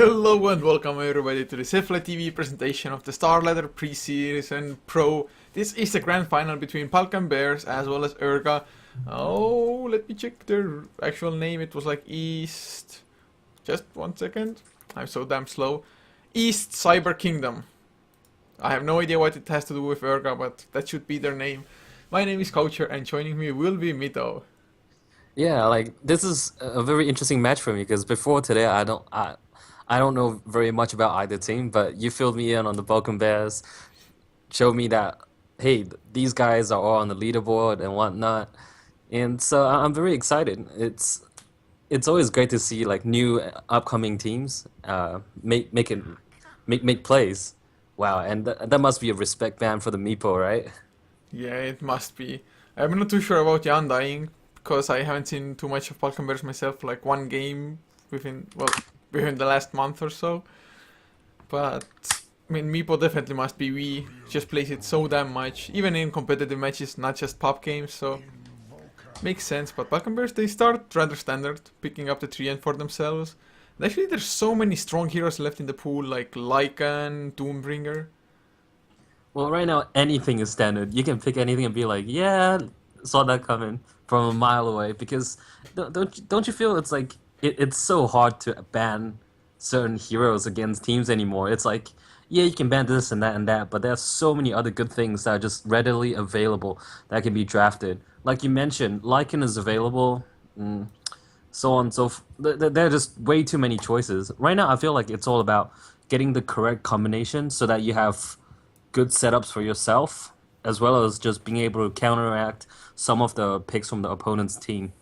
Hello and welcome everybody to this Heflatv presentation of the SLTV Preseason Pro. This is the grand final between Balkan Bears as well as Urga. Oh, let me check their actual name. It was like East... Just 1 second. I'm so damn slow. East Cyber Kingdom. I have no idea what it has to do with Urga, but that should be their name. My name is Coucher and joining me will be Mito. Yeah, like this is a very interesting match for me because before today I don't know very much about either team, but you filled me in on the Balkan Bears, showed me that hey, these guys are all on the leaderboard and whatnot, and so I'm very excited. It's always great to see like new upcoming teams make plays. Wow, and that must be a respect band for the Meepo, right? Yeah, it must be. I'm not too sure about Jan dying because I haven't seen too much of Balkan Bears myself, like one game within the last month or so. But I mean, Meepo definitely must be. We just plays it so damn much, even in competitive matches, not just pop games. So makes sense. But Balkan Bears, they start rather standard, picking up the 3N for themselves. And actually, there's so many strong heroes left in the pool, like Lycan, Doombringer. Well, right now anything is standard. You can pick anything and be like, yeah, saw that coming from a mile away. Because don't you feel it's like it's so hard to ban certain heroes against teams anymore? It's like, yeah, you can ban this and that, but there's so many other good things that are just readily available that can be drafted. Like you mentioned, Lycan is available, so on and so there are just way too many choices. Right now, I feel like it's all about getting the correct combination so that you have good setups for yourself, as well as just being able to counteract some of the picks from the opponent's team.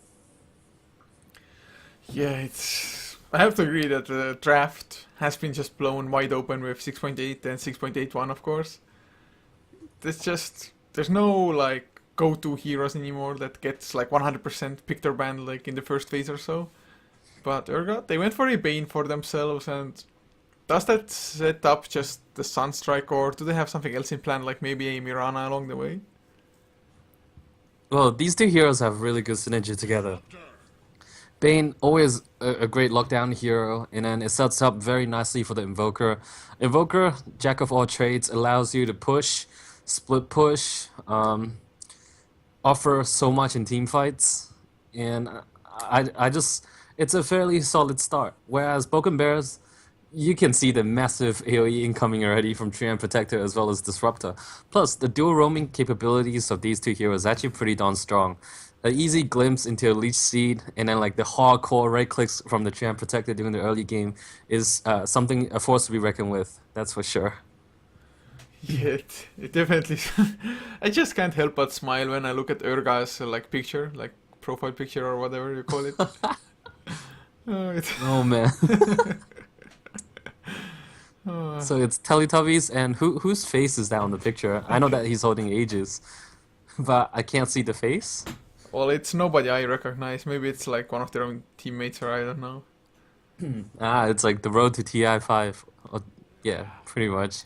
Yeah, it's. I have to agree that the draft has been just blown wide open with 6.8 and 6.81, of course. There's no like go-to heroes anymore that gets like 100% picked or banned like in the first phase or so. But Urga, they went for a Bane for themselves, and does that set up just the Sunstrike, or do they have something else in plan, like maybe a Mirana along the way? Well, these two heroes have really good synergy together. Bane, always a great lockdown hero, and then it sets up very nicely for the Invoker. Invoker, jack of all trades, allows you to push, split push, offer so much in team fights, and I just, it's a fairly solid start. Whereas Balkan Bears, you can see the massive AoE incoming already from Treant Protector as well as Disruptor. Plus, the dual roaming capabilities of these two heroes is actually pretty darn strong. An easy glimpse into a Leech Seed, and then like the hardcore right clicks from the Treant Protector during the early game is a force to be reckoned with, that's for sure. Yeah, it definitely. I just can't help but smile when I look at Urga's like picture, like profile picture or whatever you call it. Oh man. So it's Teletubbies, and whose face is that on the picture? I know that he's holding Aegis, but I can't see the face. Well, it's nobody I recognize. Maybe it's like one of their own teammates, or I don't know. It's like the road to TI5. Yeah, pretty much.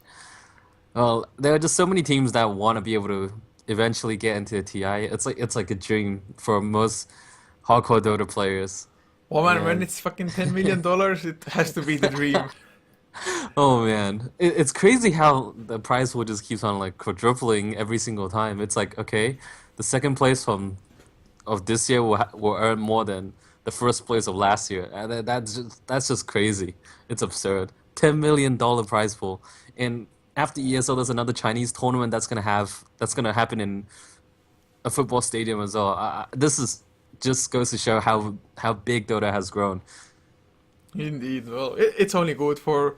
Well, there are just so many teams that want to be able to eventually get into TI. It's like a dream for most hardcore Dota players. Well, man, when And it's fucking $10 million, it has to be the dream. oh man, it's crazy how the prize pool just keeps on like quadrupling every single time. It's like okay, the second place from of this year will earn more than the first place of last year. And that's just crazy. It's absurd. $10 million prize pool. And after ESL, there's another Chinese tournament that's gonna happen in a football stadium as well. This is just goes to show how big Dota has grown. Indeed. Well, it's only good for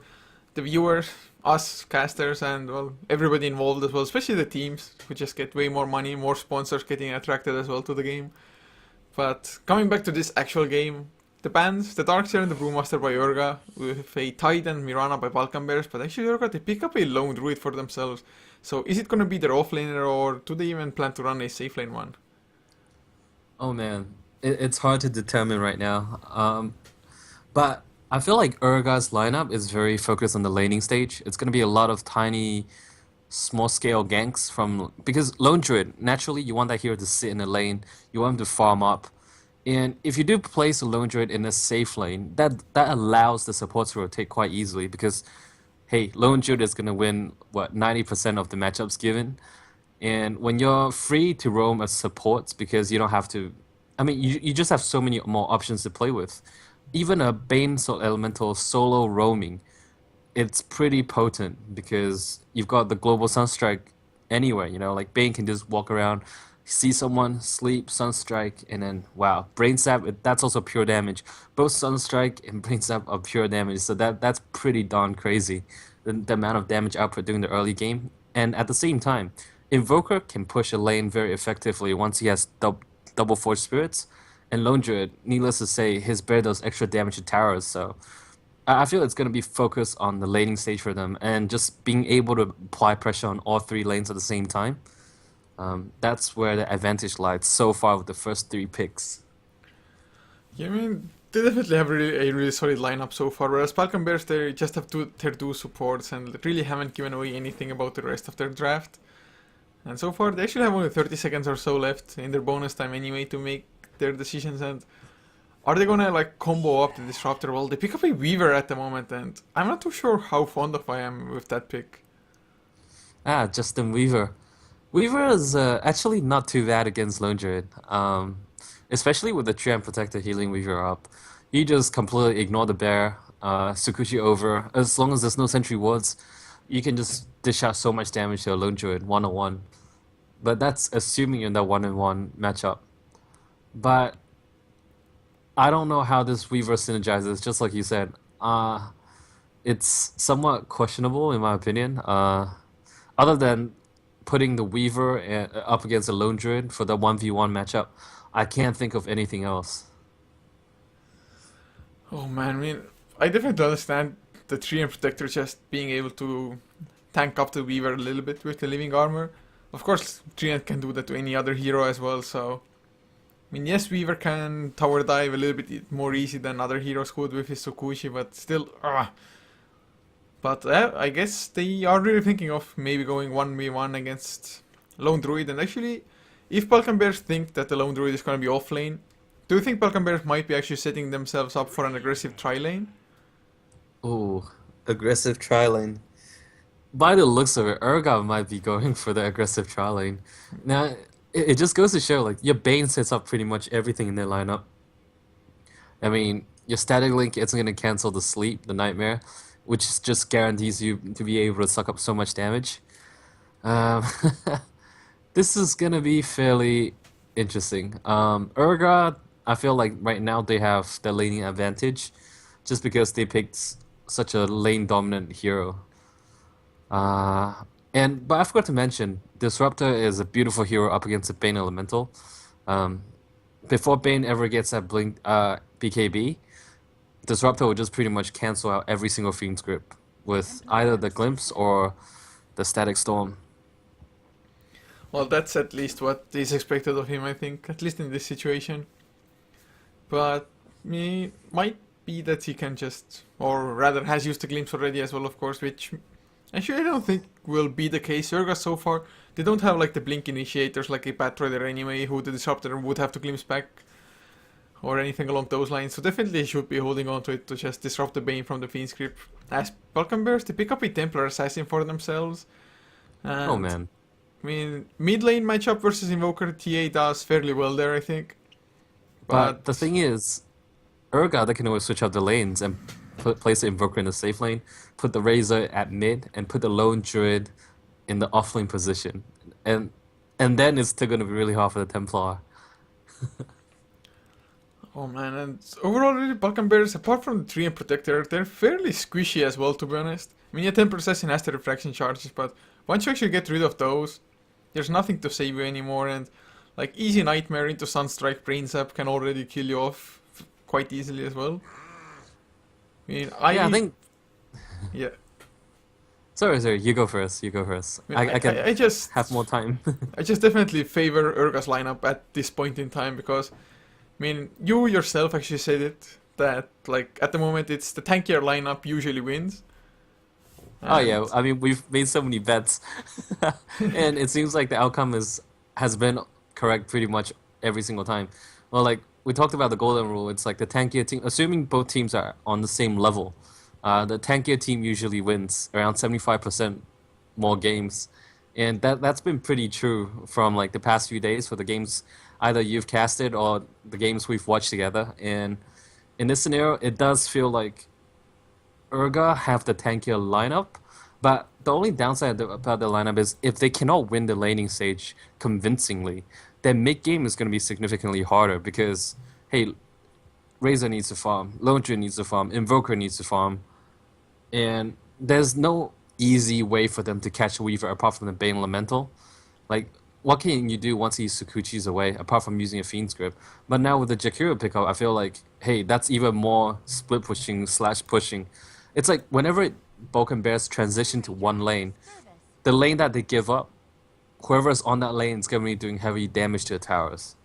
the viewers, us casters, and well, everybody involved as well, especially the teams who just get way more money, more sponsors getting attracted as well to the game. But coming back to this actual game, the bans, the Darkseer and the Brewmaster by Urga, with a Tide and Mirana by Balkan Bears, but actually Urga, they pick up a lone druid for themselves. So is it gonna be their offlaner, or do they even plan to run a safe lane one? Oh man, it's hard to determine right now. But I feel like Urga's lineup is very focused on the laning stage. It's gonna be a lot of tiny, small scale ganks from because Lone Druid, naturally you want that hero to sit in the lane, you want him to farm up, And if you do place a lone druid in a safe lane, that allows the supports to rotate quite easily because, hey, lone druid is gonna win what 90% of the matchups given, and when you're free to roam as supports because you don't have to, I mean, you just have so many more options to play with. Even a Bane Soul Elemental solo roaming, it's pretty potent because you've got the global sunstrike anywhere. You know, like Bane can just walk around, see someone, sleep, sunstrike, and then wow, brain sap. That's also pure damage. Both sunstrike and brain sap are pure damage, so that's pretty darn crazy. The amount of damage output during the early game, and at the same time, Invoker can push a lane very effectively once he has double Forge Spirits, and Lone Druid, needless to say, his bear does extra damage to towers, so. I feel it's going to be focused on the laning stage for them and just being able to apply pressure on all three lanes at the same time. That's where the advantage lies so far with the first three picks. Yeah, I mean, they definitely have a really solid lineup so far. Whereas Balkan Bears, they just have their two supports and really haven't given away anything about the rest of their draft. And so far, they actually have only 30 seconds or so left in their bonus time anyway to make their decisions. And are they gonna like combo up the Disruptor? Well, they pick up a Weaver at the moment, and I'm not too sure how fond of I am with that pick. Ah, Justin Weaver. Weaver is actually not too bad against Lone Druid, especially with the Treant Protector healing Weaver up. You just completely ignore the bear, Tsukushi over. As long as there's no sentry wards, you can just dish out so much damage to a Lone Druid 1-on-1. But that's assuming you're in that 1-on-1 matchup. But I don't know how this Weaver synergizes, just like you said. It's somewhat questionable in my opinion. Other than putting the Weaver up against a Lone Druid for the 1v1 matchup, I can't think of anything else. Oh man, I mean, I definitely understand the Tree and Protector just being able to tank up the Weaver a little bit with the Living Armor. Of course, Treant can do that to any other hero as well, so. I mean, yes, Weaver can tower dive a little bit more easy than other heroes could with his Tsukushi, but still, But I guess they are really thinking of maybe going 1v1 against Lone Druid. And actually, if Balkan Bears think that the Lone Druid is going to be off lane, do you think Balkan Bears might be actually setting themselves up for an aggressive tri lane? Ooh, aggressive tri lane. By the looks of it, Urga might be going for the aggressive tri lane. Now, it just goes to show, like, your Bane sets up pretty much everything in their lineup. I mean, your static link isn't going to cancel the sleep, the nightmare, which just guarantees you to be able to suck up so much damage. Um, this is going to be fairly interesting. Urga, I feel like right now they have the laning advantage just because they picked such a lane dominant hero. But I forgot to mention, Disruptor is a beautiful hero up against a Bane Elemental. Before Bane ever gets that blink BKB, Disruptor will just pretty much cancel out every single Fiend's Grip with either the Glimpse or the Static Storm. Well, that's at least what is expected of him, I think, at least in this situation. But might be that he can just, or rather has used the Glimpse already as well, of course, which actually I don't think will be the case. Urga so far, they don't have like the Blink initiators like a Pathfinder anyway, who the Disruptor would have to glimpse back or anything along those lines. So definitely he should be holding on to it to just disrupt the Bane from the Fiend's Grip. As Balkan Bears, they pick up a Templar Assassin for themselves. And, Oh man. I mean, mid lane matchup versus Invoker, TA does fairly well there, I think. But the thing is, Urga, they can always switch out the lanes and place the Invoker in the safe lane, put the Razor at mid, and put the Lone Druid in the off lane position. And then it's still going to be really hard for the Templar. Oh man, and overall, really, Balkan Bears, apart from the Tree and Protector, they're fairly squishy as well, to be honest. I mean, yeah, Temper Assassin has the refraction charges, but once you actually get rid of those, there's nothing to save you anymore, and like easy Nightmare into Sunstrike Brain Zap can already kill you off quite easily as well. I mean, Yeah, I think. yeah. Sorry, you go first. You go first. I can I just have more time. I just definitely favor Urga's lineup at this point in time because, I mean, you yourself actually said it that like at the moment it's the tankier lineup usually wins. Oh yeah, And I mean we've made so many bets, and it seems like the outcome has been correct pretty much every single time. Well, like we talked about the golden rule. It's like the tankier team, assuming both teams are on the same level, the tankier team usually wins around 75% more games, and that's been pretty true from like the past few days for the games either you've casted or the games we've watched together. And in this scenario, it does feel like Urga have the tankier lineup, but the only downside about the lineup is if they cannot win the laning stage convincingly, then mid game is going to be significantly harder because, hey, Razor needs to farm, Lone Tree needs to farm, Invoker needs to farm, and there's no easy way for them to catch Weaver apart from the Bane Elemental. Like, what can you do once he Sakuchi's away apart from using a Fiend's Grip? But now with the Jakiro pickup, I feel like, hey, that's even more split pushing slash pushing. It's like whenever Balkan Bears transition to one lane, the lane that they give up, whoever's on that lane is going to be doing heavy damage to the towers.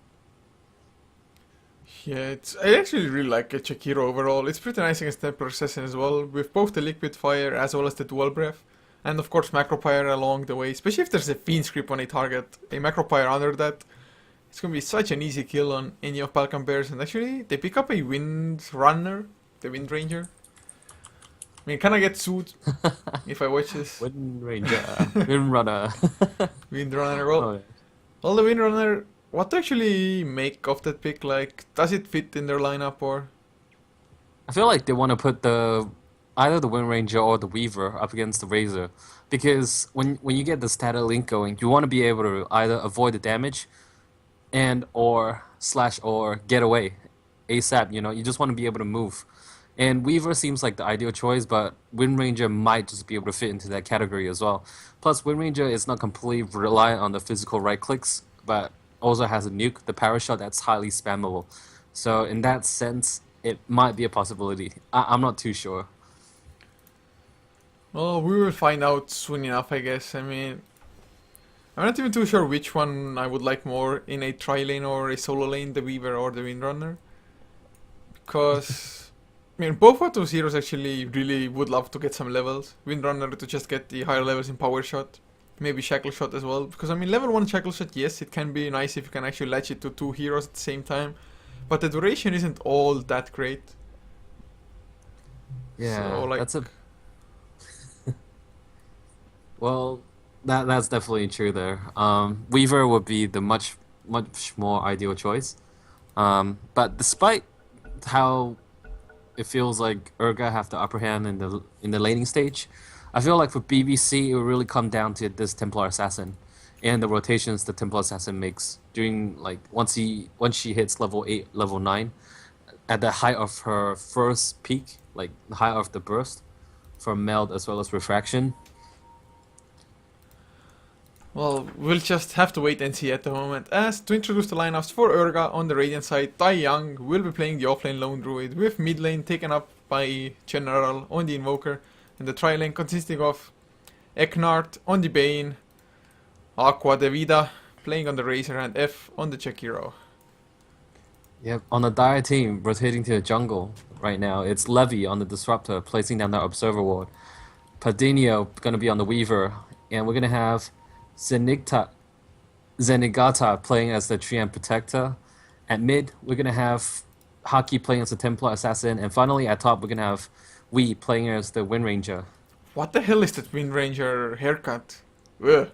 Yeah, I actually really like Chakiro overall. It's pretty nice against Temper Assassin as well, with both the Liquid Fire as well as the Dual Breath. And of course Macro Pyre along the way, especially if there's a Fiend's Grip on a target. A Macro Pyre under that, it's gonna be such an easy kill on any of Balkan Bears. And actually, they pick up a Wind Runner, the Wind Ranger. I mean, can I get sued if I watch this? Wind Ranger, Wind Runner. Wind Runner, well, Oh, yeah. well, the Wind Runner, what to actually make of that pick? Like, does it fit in their lineup or? I feel like they want to put either the Wind Ranger or the Weaver up against the Razor, because when you get the static link going, you want to be able to either avoid the damage, and or slash or get away, ASAP. You know, you just want to be able to move. And Weaver seems like the ideal choice, but Wind Ranger might just be able to fit into that category as well. Plus, Wind Ranger is not completely reliant on the physical right clicks, but also has a nuke, the power shot that's highly spammable. So in that sense, it might be a possibility. I'm not too sure. Well, we will find out soon enough, I guess. I mean, I'm not even too sure which one I would like more in a tri-lane or a solo lane, the Weaver or the Windrunner. Because, I mean, both of those heroes actually really would love to get some levels. Windrunner to just get the higher levels in Power Shot. Maybe Shackle Shot as well. Because, I mean, level 1 Shackle Shot, yes, it can be nice if you can actually latch it to two heroes at the same time. But the duration isn't all that great. Yeah, So, like, that's a well, that's definitely true there. Weaver would be the much more ideal choice. But despite how it feels like Urga have the upper hand in the laning stage, I feel like for BBC it will really come down to this Templar Assassin and the rotations the Templar Assassin makes during like once she hits level 8, level 9, at the height of her first peak, like the height of the burst from meld as well as refraction. well, we'll just have to wait and see at the moment. As to introduce the lineups for Urga on the Radiant side, Tai Young will be playing the offlane Lone Druid, with mid lane taken up by General on the Invoker, and the tri lane consisting of Eknart on the Bane, Aqua Devida playing on the Razor, and F on the Chekiro. Yep, on the Dire team, rotating to the jungle right now, it's Levy on the Disruptor, placing down the Observer Ward. Padinho gonna be on the Weaver, and we're gonna have Zenigata playing as the Treant Protector. At mid, we're gonna have Haki playing as the Templar Assassin, and finally at top, we're gonna have Wee playing as the Wind Ranger. What the hell is that Wind Ranger haircut? Ugh.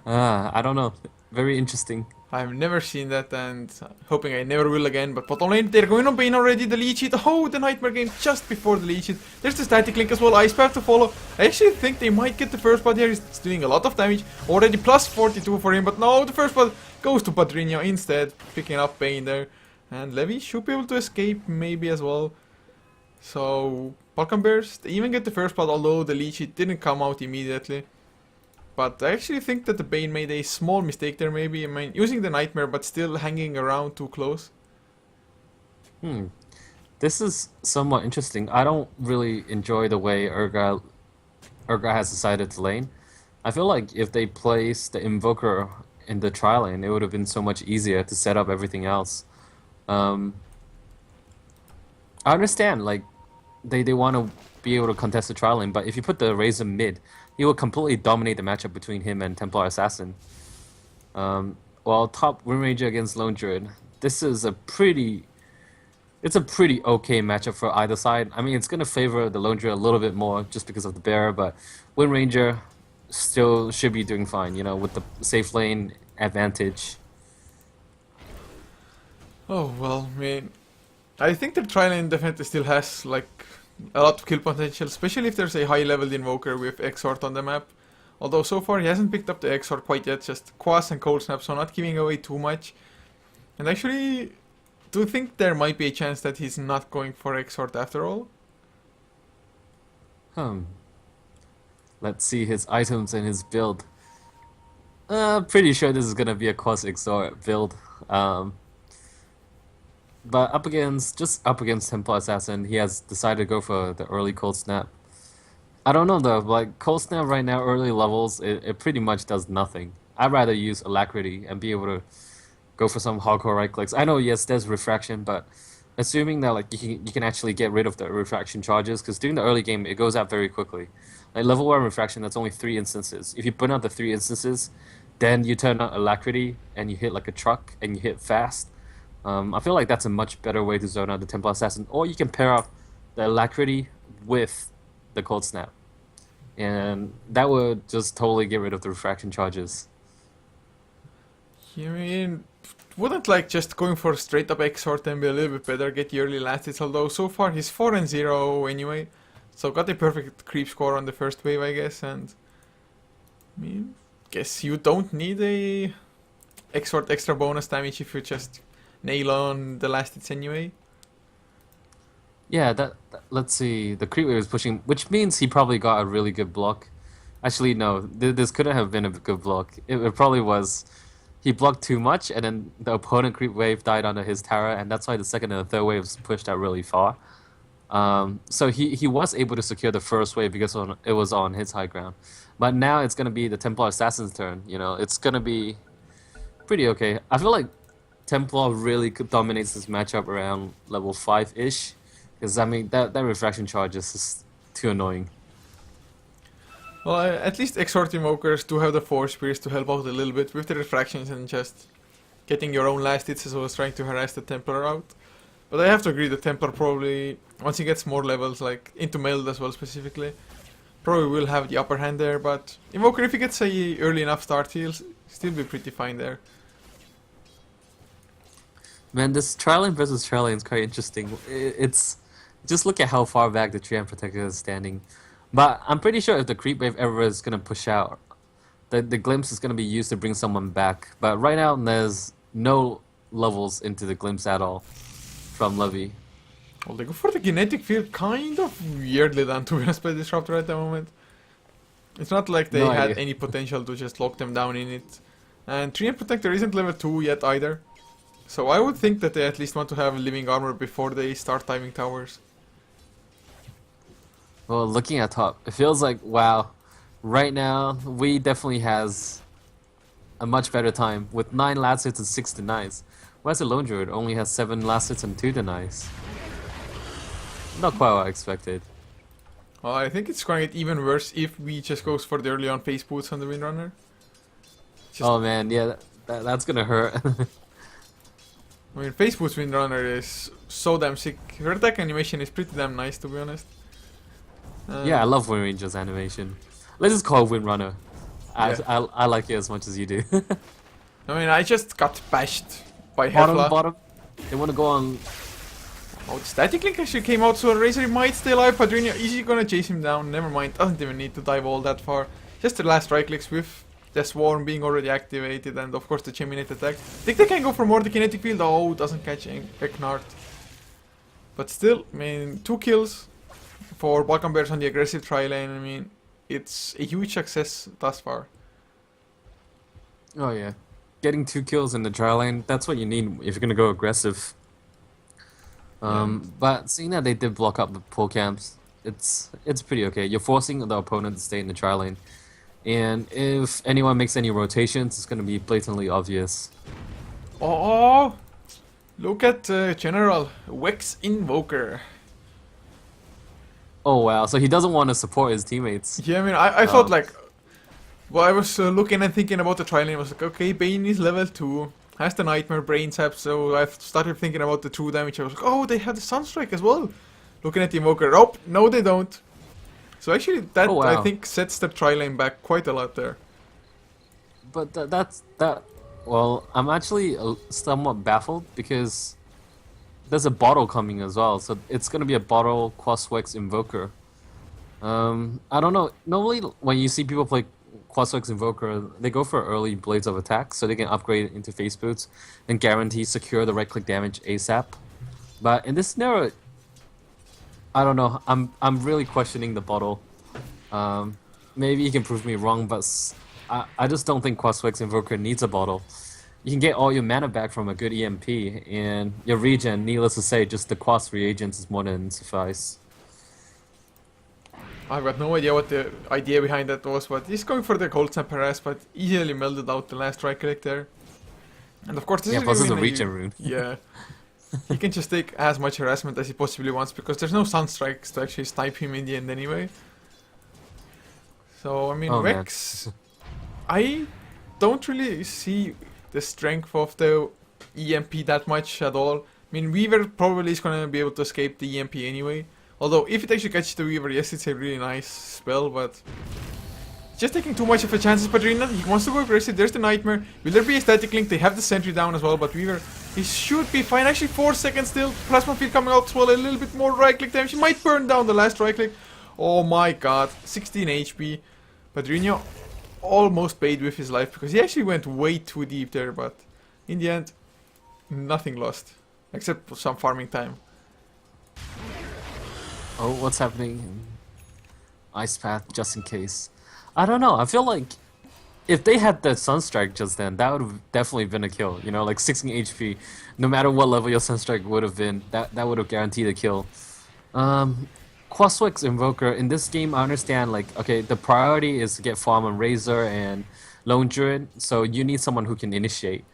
I don't know. Very interesting. I've never seen that, and hoping I never will again. But bottom lane, they're going on Bane already. The lead sheet. Oh, the Nightmare game just before the lead sheet. There's the static link as well. Ice Path to follow. I actually think they might get the first blood here. He's doing a lot of damage. Already plus 42 for him. But no, the first blood goes to Padrinho instead. Picking up Bane there. And Levy should be able to escape maybe as well. So, Balkan Bears, they even get the first blood, although the lead sheet didn't come out immediately. But I actually think that the Bane made a small mistake there maybe. I mean, using the Nightmare but still hanging around too close. This is somewhat interesting. I don't really enjoy the way Urga has decided to lane. I feel like if they placed the Invoker in the tri lane, it would have been so much easier to set up everything else. I understand, like, they want to be able to contest the tri lane, but if you put the Razor mid, he will completely dominate the matchup between him and Templar Assassin. Well, top Wind Ranger against Lone Druid. This is it's a pretty okay matchup for either side. I mean, it's gonna favor the Lone Druid a little bit more just because of the bear, but Wind Ranger still should be doing fine, you know, with the safe lane advantage. Oh well, I mean, I think the Trilane definitely still has like a lot of kill potential, especially if there's a high-leveled invoker with Exort on the map. Although so far he hasn't picked up the Exort quite yet, just Quas and Cold Snap, so not giving away too much. And actually, do you think there might be a chance that he's not going for Exort after all? Hmm. Let's see his items and his build. Pretty sure this is gonna be a Quas Exort build. But just up against Templar Assassin, he has decided to go for the early Cold Snap. I don't know though, like Cold Snap right now, early levels, it pretty much does nothing. I'd rather use Alacrity and be able to go for some hardcore right clicks. I know, yes, there's refraction, but assuming that like you can actually get rid of the refraction charges, because during the early game it goes out very quickly. Like level 1 refraction, that's only 3 instances. If you burn out the 3 instances, then you turn on Alacrity and you hit like a truck and you hit fast. I feel like that's a much better way to zone out the Templar Assassin. Or you can pair up the Alacrity with the Cold Snap. And that would just totally get rid of the refraction charges. I mean, wouldn't like just going for straight up Exort and be a little bit better, get the early last hits, although so far he's 4-0 anyway. So got a perfect creep score on the first wave, I guess, and I mean, guess you don't need a Exort extra bonus damage if you just nail on the last hits anyway. Yeah, let's see. The creep wave is pushing, which means he probably got a really good block. Actually, no, this couldn't have been a good block. It probably was. He blocked too much, and then the opponent creep wave died under his tower, and that's why the second and the third waves pushed out really far. So he was able to secure the first wave because it was on his high ground. But now it's gonna be the Templar Assassin's turn. You know, it's gonna be pretty okay. I feel like Templar really dominates this matchup around level 5-ish. Because, I mean, that refraction charge is just too annoying. Well, at least Exort Invokers do have the Force Spears to help out a little bit with the refractions and just getting your own last hits as well as trying to harass the Templar out. But I have to agree, the Templar probably, once he gets more levels, like into Meld as well specifically, probably will have the upper hand there. But Invoker, if he gets a early enough start, he'll still be pretty fine there. Man, this Trilane versus Trilane is quite interesting. It's just look at how far back the Treant Protector is standing. But I'm pretty sure if the creep wave ever is gonna push out, the glimpse is gonna be used to bring someone back. But right now there's no levels into the glimpse at all from Levy. Well, they go for the kinetic field, kind of weirdly done to be honest by Disruptor at the moment. It's not like they had any potential to just lock them down in it. And Treant Protector isn't level 2 yet either. So I would think that they at least want to have living armor before they start timing towers. Well, looking at top, it feels like, wow, right now, we definitely has a much better time with 9 last hits and 6 denies. Whereas the Lone Druid only has 7 last hits and 2 denies. Not quite what I expected. Well, I think it's going to get even worse if we just goes for the early on face boots on the Windrunner. Oh man, yeah, that's gonna hurt. I mean, face boots Windrunner is so damn sick. Her attack animation is pretty damn nice, to be honest. Yeah, I love Wind Ranger's animation. Let's just call it Windrunner. I like it as much as you do. I mean, I just got bashed by Heflatv. Bottom. They want to go on. Oh, the Static Link actually came out, so Razor might stay alive. Padrino easy gonna chase him down. Never mind, doesn't even need to dive all that far. Just the last right clicks with the Swarm being already activated, and of course the Cheminate attack. Think they can go for more the kinetic field? Oh, doesn't catch Eknart. But still, I mean, 2 kills for Balkan Bears on the aggressive tri-lane. I mean, it's a huge success thus far. Oh yeah, getting 2 kills in the tri lane, that's what you need if you're gonna go aggressive. But seeing that they did block up the pull camps, it's pretty okay. You're forcing the opponent to stay in the tri lane. And if anyone makes any rotations, it's going to be blatantly obvious. Oh, look at General Wex Invoker. Oh wow, so he doesn't want to support his teammates. Yeah, I mean, I thought like, Well, I was looking and thinking about the trial, and I was like, okay, Bane is level 2, has the Nightmare, Brain Sap, so I started thinking about the true damage. I was like, oh, they have the Sunstrike as well. Looking at the Invoker, oh, no they don't. So actually, that Oh, I wow. think sets the tri lane back quite a lot there. But that's that. Well, I'm actually somewhat baffled because there's a bottle coming as well. So it's gonna be a bottle Quaswex Invoker. I don't know. Normally, when you see people play Quaswex Invoker, they go for early Blades of Attack so they can upgrade into Face Boots and guarantee secure the right-click damage ASAP. But in this scenario, I don't know. I'm really questioning the bottle. Maybe you can prove me wrong, but I just don't think Quaswex Invoker needs a bottle. You can get all your mana back from a good EMP, and your regen, needless to say, just the Quas reagents is more than suffice. I've got no idea what the idea behind that was, but he's going for the Cold Snap Harass, but easily melted out the last right click there. And of course, this Yeah, is plus it's a really- regen rune. Yeah. He can just take as much harassment as he possibly wants because there's no Sunstrikes to actually snipe him in the end anyway. So, I mean, Oh, man. Vex, I don't really see the strength of the EMP that much at all. I mean, Weaver probably is going to be able to escape the EMP anyway. Although, if it actually catches the Weaver, yes, it's a really nice spell, but just taking too much of a chances. Padrina, he wants to go aggressive. There's the Nightmare. Will there be a static link? They have the sentry down as well, but Weaver, he should be fine. Actually, 4 seconds still. Plasma Field coming out as well. A little bit more right click damage. He might burn down the last right click. Oh my god. 16 HP. Padrino almost paid with his life because he actually went way too deep there, but in the end, nothing lost. Except some farming time. Oh, what's happening? Ice Path, just in case. I don't know. I feel like if they had the Sunstrike just then, that would have definitely been a kill. You know, like 16 HP. No matter what level your Sunstrike would have been, that would have guaranteed a kill. Quaswex Invoker, in this game, I understand, like, okay, the priority is to get farm on Razor and Lone Druid, so you need someone who can initiate.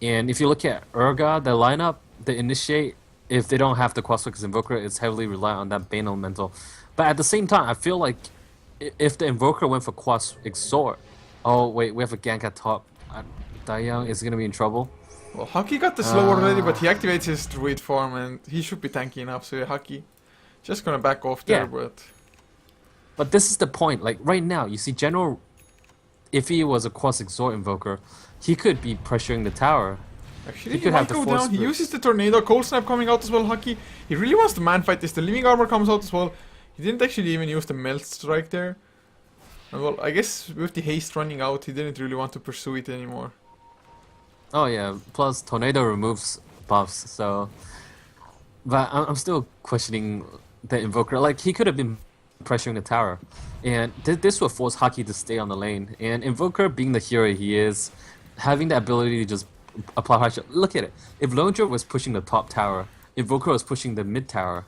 And if you look at Urga, the lineup, the initiate, if they don't have the Quaswex Invoker, it's heavily reliant on that Bane Elemental. But at the same time, I feel like if the Invoker went for Quas Exort, oh wait, we have a gank at top. Dayoung is gonna be in trouble. Well, Haki got the slow already, but he activates his Druid form and he should be tanky enough, so yeah, Haki just gonna back off there, Yeah. but this is the point. Like right now, you see General, if he was a Quas Exort Invoker, he could be pressuring the tower. actually He he could might have the go force down. He boost. uses the Tornado, Cold Snap coming out as well, Haki. He really wants to man fight this. The Living Armor comes out as well. He didn't actually even use the Melt Strike there. And well, I guess with the haste running out, he didn't really want to pursue it anymore. Oh yeah, plus Tornado removes buffs, so... But I'm still questioning the Invoker. Like, he could have been pressuring the tower. And this would force Haki to stay on the lane. And Invoker, being the hero he is, having the ability to just apply pressure... Look at it. If Lone Druid was pushing the top tower, Invoker was pushing the mid tower.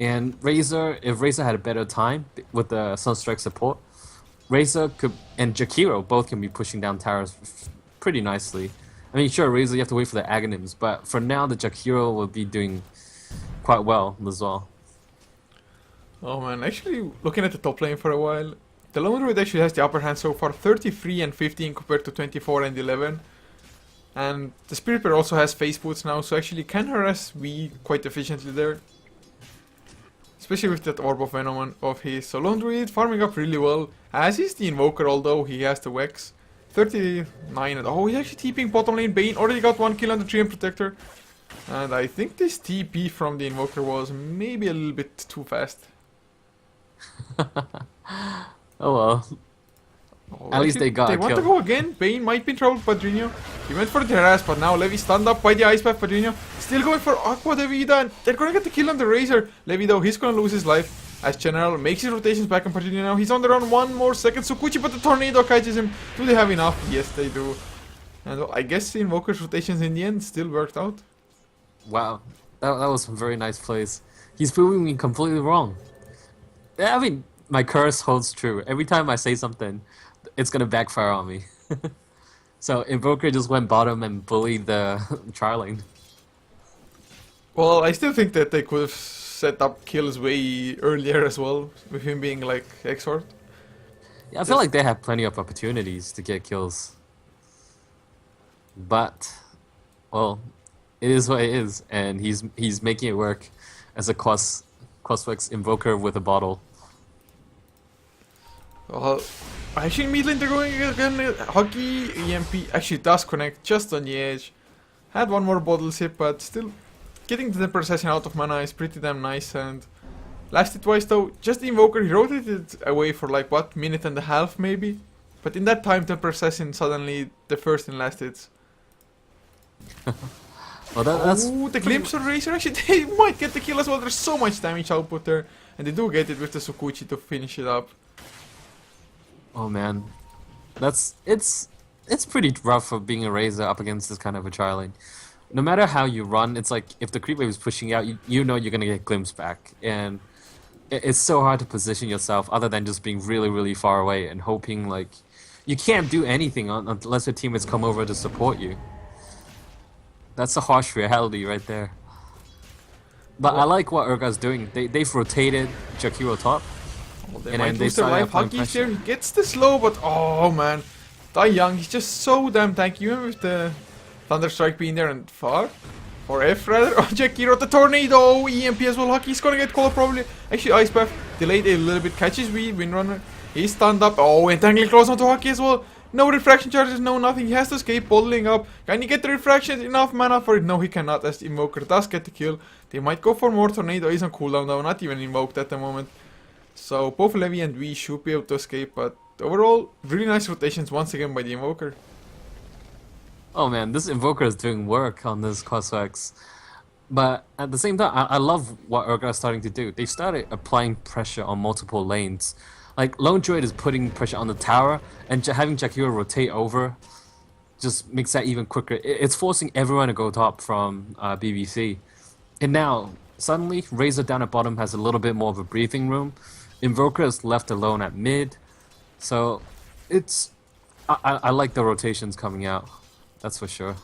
And Razor, if Razor had a better time with the Sunstrike support, Razor could... And Jakiro both can be pushing down towers pretty nicely. I mean, sure, Razor, you have to wait for the Aghanims, but for now, the Jakiro will be doing quite well as well. Oh man, actually looking at the top lane for a while, the Lone Druid actually has the upper hand so far, 33 and 15 compared to 24 and 11. And the Spirit Bear also has face boots now, so actually can harass V quite efficiently there. Especially with that Orb of Venom of his. So Lone Druid farming up really well, as is the Invoker, although he has the Vex. 39 and oh, he's actually TPing bottom lane. Bane already got 1 kill on the Treant Protector. And I think this TP from the Invoker was maybe a little bit too fast. Oh well. Oh, At least they got They a want to kill. go again. Bane might be in trouble, Padrino. He went for the harass, but now Levi stunned up by the Ice Path. Padrino still going for Aqua Devida, and they're gonna get the kill on the Razor. Levi, though, he's gonna lose his life as General makes his rotations back on Padrino now. He's on the run, 1 more second. Sukuchi, but the Tornado catches him. Do they have enough? Yes, they do. And well, I guess the Invoker's rotations in the end still worked out. Wow. That was some very nice plays. He's proving me completely wrong. I mean, my curse holds true. Every time I say something, it's gonna backfire on me. So Invoker just went bottom and bullied the Charling. Well, I still think that they could have set up kills way earlier as well, with him being like Exort. Yeah, I feel like they have plenty of opportunities to get kills. But, well, it is what it is, and he's making it work as a Crossflex Invoker with a bottle. Well, actually, mid lane they're going again. Hockey EMP actually does connect just on the edge. Had one more bottle sip, but still getting the temper assassin out of mana is pretty damn nice. And lasted twice though. Just the Invoker, he rotated away for like what, minute and a half maybe. But in that time, temper assassin suddenly the first and last hits. Well, that's Ooh, the glimpse on Razor, actually they might get the kill as well. There's so much damage output there, and they do get it with the Sukuchi to finish it up. oh man, it's pretty rough for being a Razor up against this kind of a tri lane. No matter how you run, it's like if the creep wave is pushing out, you know you're gonna get glimpse back, and it's so hard to position yourself other than just being really really far away and hoping like you can't do anything unless your teammates come over to support you. That's a harsh reality right there. But I like what Urga's doing. They've rotated Jakiro top. Well, they And might then they lose their started life. applying Hockey's pressure. there, he gets the slow, but oh man. Tai Young, he's just so damn tanky, even with the Thunder Strike being there and far. Or F rather. Oh, Jakiro, the Tornado, EMP as well. Hockey's gonna get called probably. Actually, Ice Path delayed a little bit, catches Windrunner. He's stunned up. Oh, entangling close onto Hockey as well. No refraction charges, no nothing. He has to escape, bottling up. Can he get the refraction? Enough mana for it? No, he cannot, as the Invoker does get the kill. They might go for more. Tornado is on cooldown now, not even invoked at the moment. So both Levi and we should be able to escape, but overall, really nice rotations once again by the Invoker. Oh man, this Invoker is doing work on this Crossflex. But at the same time, I love what Urga is starting to do. They started applying pressure on multiple lanes. Like, Lone Druid is putting pressure on the tower, and having Jakiro rotate over just makes that even quicker. It's forcing everyone to go top from BBC. And now, suddenly, Razor down at bottom has a little bit more of a breathing room. Invoker is left alone at mid. So, it's... I like the rotations coming out. That's for sure.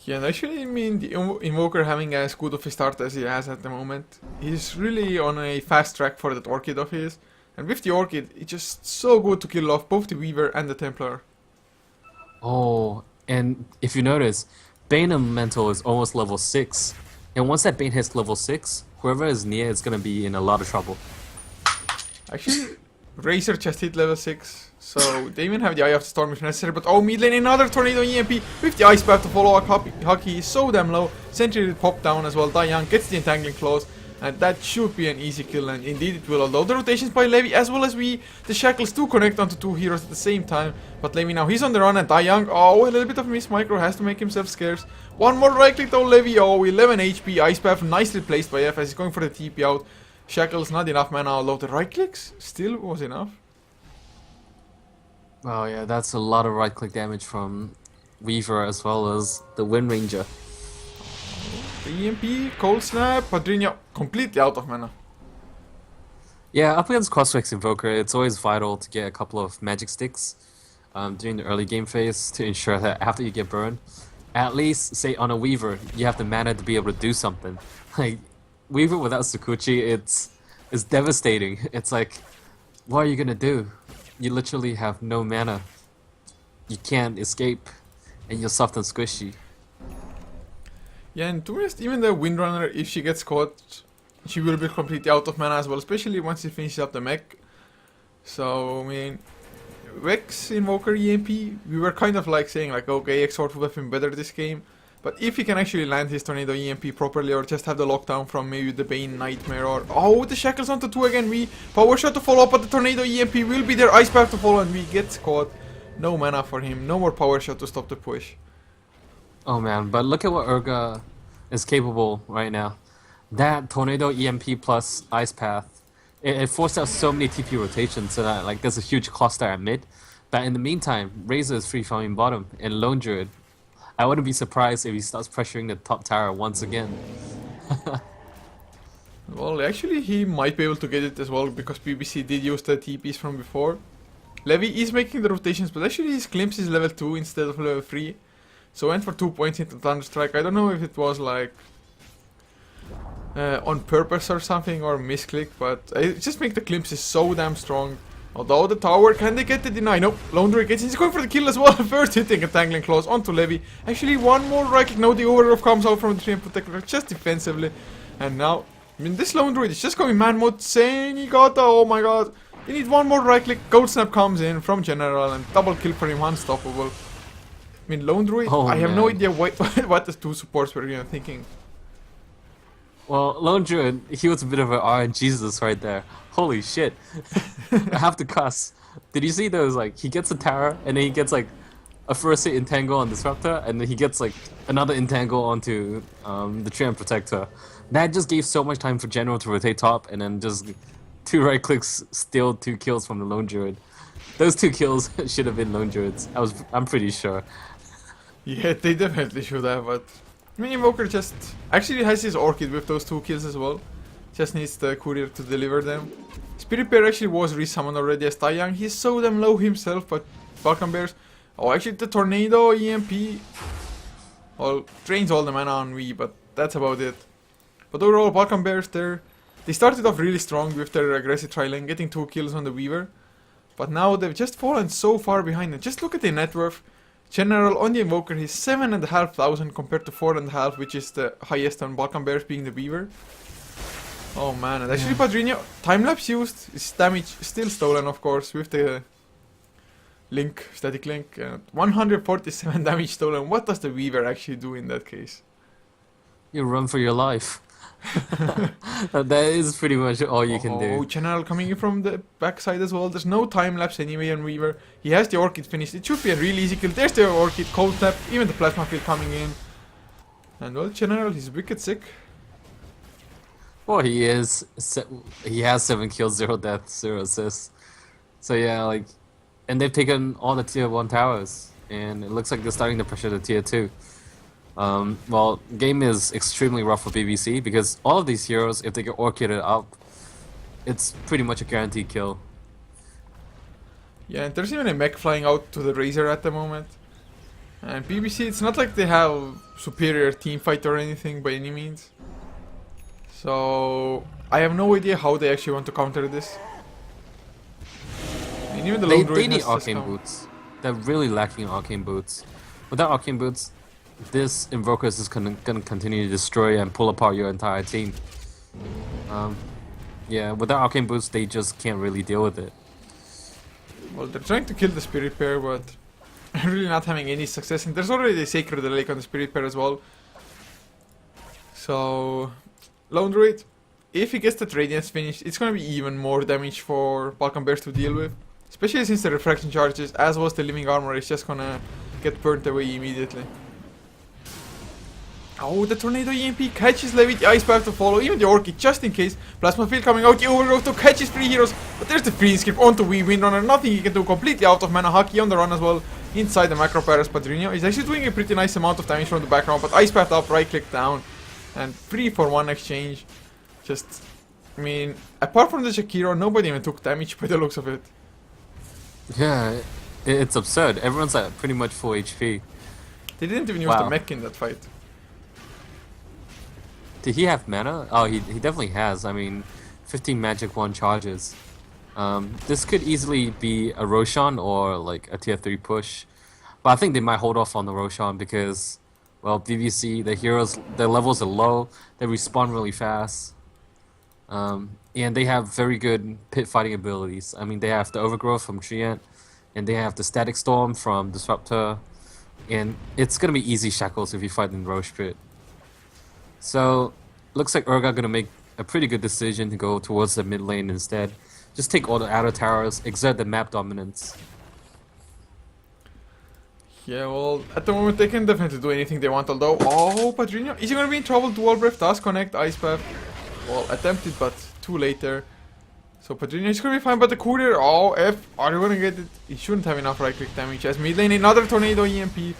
Yeah, and actually, I mean, the Invoker having as good of a start as he has at the moment, he's really on a fast track for that Orchid of his. And with the Orchid, it's just so good to kill off both the Weaver and the Templar. Oh, and if you notice, Bane Elemental is almost level 6. And once that Bane hits level 6, whoever is near is going to be in a lot of trouble. Actually, Razor just hit level 6, so they even have the Eye of the Storm if necessary. But oh, mid lane, another Tornado EMP with the Ice Path to follow up. Hockey is so damn low. Sentry did pop down as well. Young gets the Entangling Claws. And that should be an easy kill, and indeed it will. Although the rotations by Levi as well as the Shackles do connect onto two heroes at the same time. But Levi now, he's on the run, and Young, oh, a little bit of miss micro, has to make himself scarce. One more right click though, Levi, oh, 11 HP, Ice Path nicely placed by F as he's going for the TP out. Shackles, not enough mana, although the right clicks still was enough. Oh yeah, that's a lot of right click damage from Weaver as well as the Wind Ranger. The EMP, Cold Snap, Padrinha completely out of mana. Yeah, up against Crossflex Invoker, it's always vital to get a couple of magic sticks during the early game phase to ensure that after you get burned, at least, say on a Weaver, you have the mana to be able to do something. Like, Weaver without Sukuchi, it's devastating. It's like, what are you gonna do? You literally have no mana. You can't escape, and you're soft and squishy. Yeah, and to be honest, even the Windrunner, if she gets caught, she will be completely out of mana as well, especially once she finishes up the mech. So, I mean, Vex, Invoker, EMP, we were kind of like saying like, okay, Exort would have been better this game. But if he can actually land his Tornado EMP properly, or just have the lockdown from maybe the Bane Nightmare, or... Oh, the Shackles onto 2 again, we Power Shot to follow up, but the Tornado EMP will be there, Ice Path to follow, and we get caught. No mana for him, no more Power Shot to stop the push. Oh man, but look at what Urga is capable right now. That Tornado EMP plus Ice Path, it forced out so many TP rotations so that like there's a huge cluster at mid. But in the meantime, Razor is free farming bottom, and Lone Druid, I wouldn't be surprised if he starts pressuring the top tower once again. Well, actually he might be able to get it as well, because BBC did use the TPs from before. Levi is making the rotations, but actually his Glimpse is level 2 instead of level 3. So went for 2 points into Thunderstrike. I don't know if it was like on purpose or something, or misclick, but it just make the glimpses so damn strong. Although the tower, can they get the deny? Nope, Lone Druid gets, he's going for the kill as well. First hitting a Tangling Claws onto Levi. Actually, one more right click. No, the overgrowth comes out from the Treant Protector just defensively. And now, I mean, this Lone Druid is just going man mode. Senigata, oh my god. They need one more right click. Gold Snap comes in from General and double kill for him, unstoppable. I mean, Lone Druid, I have no idea what the two supports were thinking. Well, Lone Druid, he was a bit of an RNGesus right there. Holy shit. I have to cuss. Did you see those, like, he gets a tower, and then he gets, like, a first hit entangle on Disruptor, and then he gets, like, another entangle onto the Treant Protector. That just gave so much time for General to rotate top, and then just 2 right clicks, steal 2 kills from the Lone Druid. Those 2 kills should have been Lone Druids. I'm pretty sure. Yeah, they definitely should have, but I mean, Invoker just actually has his Orchid with those 2 kills as well. Just needs the Courier to deliver them. Spirit Bear actually was resummoned already as Taiyang. He's so damn low himself, but Balkan Bears. Oh, actually the Tornado EMP. Well, drains all the mana on V, but that's about it. But overall, Balkan Bears, they started off really strong with their aggressive tri-lane, getting 2 kills on the Weaver. But now they've just fallen so far behind. And just look at their net worth. General on the Invoker, he's 7,500 compared to 4,500, which is the highest on Balkan Bears, being the Weaver. Oh man, and actually Padrinho, time-lapse used, his damage still stolen, of course, with the link, static link. 147 damage stolen. What does the Weaver actually do in that case? You run for your life. That is pretty much all you can do. Oh, General coming in from the backside as well. There's no time lapse anyway on Weaver. He has the Orchid finished. It should be a really easy kill. There's the Orchid, Cold Snap, even the Plasma Field coming in. And well, General, he's wicked sick. Well, he is. He has 7 kills, 0 deaths, 0 assists. So yeah, like, and they've taken all the tier 1 towers, and it looks like they're starting to pressure the tier 2. Well, game is extremely rough for BBC because all of these heroes, if they get Orchided up, it's pretty much a guaranteed kill. Yeah, and there's even a mech flying out to the Razor at the moment. And BBC, it's not like they have superior team fight or anything by any means. So I have no idea how they actually want to counter this. I mean, even the Lone Druid they need has arcane boots. They're really lacking arcane boots. Without arcane boots, this Invoker is just gonna continue to destroy and pull apart your entire team. Yeah, without arcane boots, they just can't really deal with it. Well, they're trying to kill the Spirit Pair, but really not having any success. And there's already a Sacred Lake on the Spirit Pair as well. So, Lone Druid, if he gets that Radiance finished, it's gonna be even more damage for Balkan Bears to deal with. Especially since the Refraction charges, as was the Living Armor, is just gonna get burnt away immediately. Oh, the Tornado EMP catches Levi, the Ice Path to follow, even the Orchid, just in case. Plasma Field coming out, the Overgrowth to catch his 3 heroes, but there's the Freeze Skip onto Windrunner, nothing he can do, completely out of mana. Haki on the run as well, inside the Macro Paras. Padrinho is actually doing a pretty nice amount of damage from the background, but Ice Path up, right click down, and 3-for-1 exchange. Just, I mean, apart from the Shakiro, nobody even took damage by the looks of it. Yeah, it's absurd. Everyone's at pretty much full HP. They didn't even use the mech in that fight. Did he have mana? Oh, he definitely has. I mean, 15 magic 1 charges. This could easily be a Roshan or like a tier 3 push. But I think they might hold off on the Roshan because, well, BBC, the heroes, their levels are low. They respawn really fast. And they have very good pit fighting abilities. I mean, they have the Overgrowth from Treant, and they have the Static Storm from Disruptor. And it's going to be easy shackles if you fight in Roche Pit. So, looks like Urga gonna make a pretty good decision to go towards the mid lane instead. Just take all the outer towers, exert the map dominance. Yeah, well, at the moment they can definitely do anything they want, although... Oh, Padrinho, is he gonna be in trouble? Dual Breath does connect, Ice Path. Well, attempted, but too late there. So Padrinho is gonna be fine, but the Courier, oh, F, are you gonna get it? He shouldn't have enough right click damage. As mid lane, another Tornado EMP.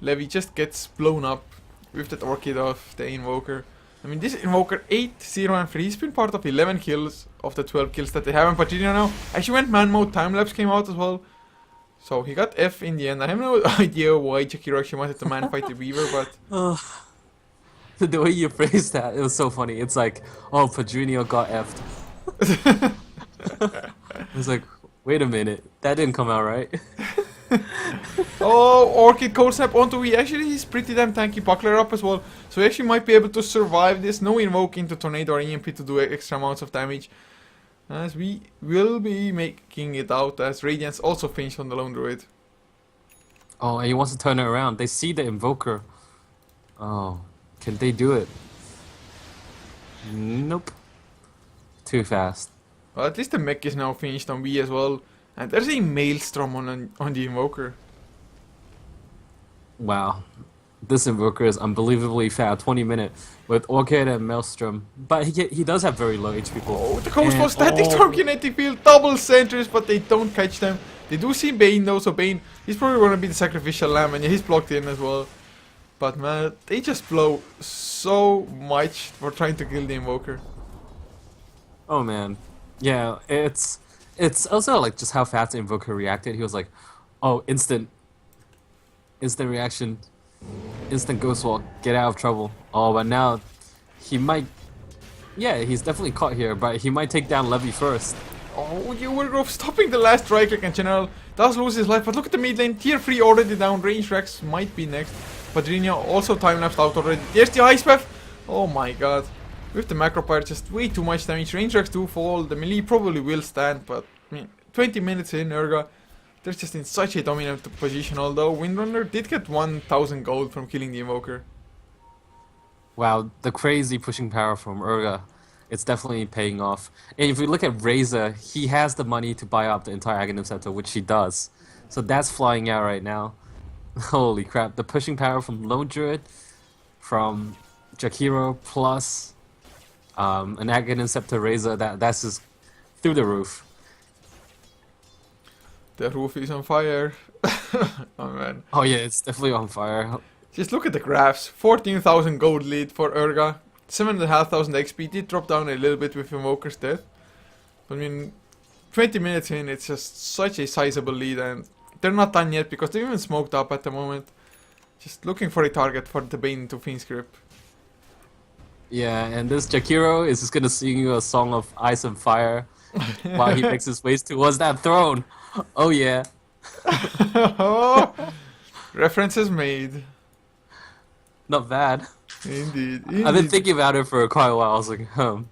Levi just gets blown up with that Orchid of the Invoker. I mean, this Invoker 8, 0 and 3, he's been part of 11 kills of the 12 kills that they have. And Padrinho now actually went man mode, time lapse came out as well. So he got F in the end. I have no idea why Jakiro actually wanted to man fight the Weaver, but... The way you phrased that, it was so funny. It's like, oh, Padrinho got F'd. It's like, Wait a minute, that didn't come out right. Oh, Orchid cold snap onto V. Actually, he's pretty damn tanky. Buckler up as well. So he actually might be able to survive this. No invoke into Tornado or EMP to do extra amounts of damage. As we will be making it out as Radiance also finished on the Lone Druid. Oh, and he wants to turn it around. They see the Invoker. Oh, can they do it? Nope. Too fast. Well, at least the mech is now finished on V as well. And there's a Maelstrom on the Invoker. Wow. This Invoker is unbelievably fast. 20 minutes with Orchid and Maelstrom. But he does have very low HP. Oh, the Coast was static storm kinetic field. Double centers, but they don't catch them. They do see Bane though, so Bane, he's probably going to be the sacrificial lamb, and yeah, he's blocked in as well. But man, they just blow so much for trying to kill the Invoker. Oh man. Yeah, it's also like just how fast the Invoker reacted. He was like, oh, instant reaction. Instant Ghost Walk, get out of trouble. Oh, but now he might. Yeah, he's definitely caught here, but he might take down Levy first. Oh, Urga stopping the last right click, and General does lose his life. But look at the mid lane, tier 3 already down. Range Rex might be next. Padrino also time lapsed out already. There's the Ice Path. Oh my god. With the Macro Pyre, just way too much damage. Range Rex do fall. The melee probably will stand, but I mean, 20 minutes in, Urga, they're just in such a dominant position, although Windrunner did get 1000 gold from killing the Invoker. Wow, the crazy pushing power from Urga, it's definitely paying off. And if we look at Razor, he has the money to buy up the entire Aghanim Scepter, which he does. So that's flying out right now. Holy crap, the pushing power from Lone Druid, from Jakiro, plus an Aghanim Scepter Razor, that's just through the roof. The roof is on fire. Oh man. Oh yeah, it's definitely on fire. Just look at the graphs. 14,000 gold lead for Urga. 7,500 XP. Did drop down a little bit with Invoker's death. But I mean, 20 minutes in, it's just such a sizable lead, and they're not done yet because they're even smoked up at the moment. Just looking for a target for the Bane to Fiend's Grip. Yeah, and this Jakiro is just gonna sing you a song of ice and fire while he makes his way towards that throne. Oh yeah. Oh, references made. Not bad. Indeed, I've been thinking about it for quite a while. I was like, am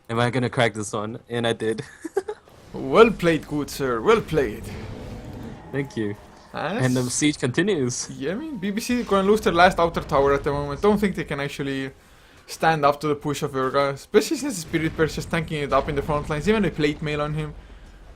I gonna crack this one? And I did. Well played, good sir. Well played. Thank you. And the siege continues. Yeah, I mean, BBC is gonna lose their last outer tower at the moment. Don't think they can actually stand up to the push of Urga, especially since the Spirit Bear is just tanking it up in the front lines. Even a plate mail on him,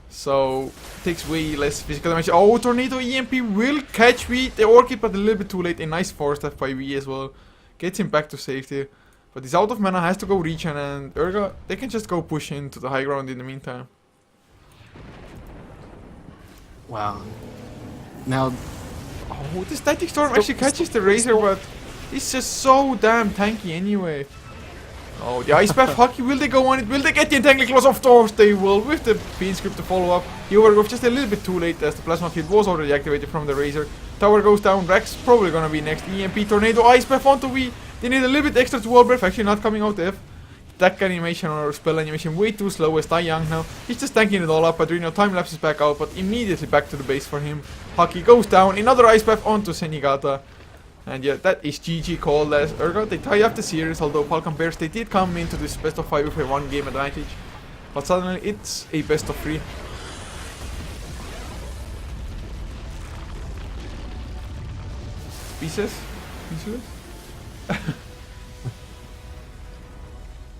so it takes way less physical damage. Oh, Tornado EMP will catch V, the Orchid, but a little bit too late. A nice force F by V as well. Gets him back to safety. But he's out of mana, has to go regen, and Urga, they can just go push into the high ground in the meantime. Wow. Now, oh, the Static Storm actually catches the Razor, but it's just so damn tanky anyway. Oh, the Ice Path, Hockey, will they go on it? Will they get the Entangling Claws? Of course they will, with the Fiend Script to follow up. The Overgrowth just a little bit too late as the Plasma Field was already activated from the Razor. Tower goes down, Rex probably gonna be next. EMP, Tornado, Ice Path onto V. They need a little bit extra to Wall Breath, actually not coming out F. Attack animation or spell animation way too slow as Tai Young now. He's just tanking it all up. Padrino time lapses back out, but immediately back to the base for him. Hockey goes down, another Ice Path onto Senigata. And yeah, that is GG called as Urga. They tie up the series, although Balkan Bears, they did come into this best of 5 with a 1 game advantage. But suddenly it's a best of 3. Pieces? Pieces?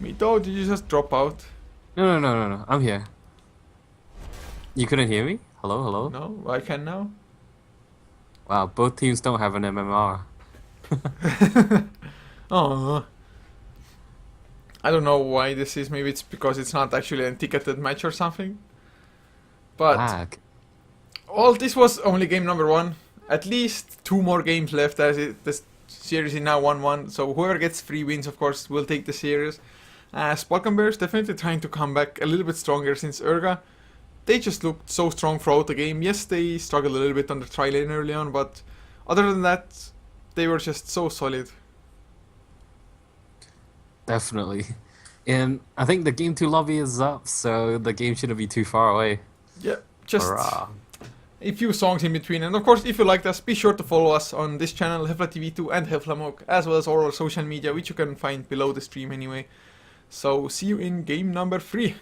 Mito, did you just drop out? No. I'm here. You couldn't hear me? Hello, hello? No, I can now. Wow, both teams don't have an MMR. Oh, I don't know why this is. Maybe it's because it's not actually a ticketed match or something. But all this was only game number 1. At least 2 more games left as the series is now 1-1. So whoever gets 3 wins, of course, will take the series. Balkan Bears definitely trying to come back a little bit stronger since Urga, they just looked so strong throughout the game. Yes, they struggled a little bit on the tri lane early on, but other than that, they were just so solid. Definitely. And I think the game 2 lobby is up, so the game shouldn't be too far away. Yeah, just Hurrah. a few songs in between. And of course, if you liked us, be sure to follow us on this channel, Heflatv2 and Heflamok, as well as all our social media, which you can find below the stream anyway. So see you in game number 3.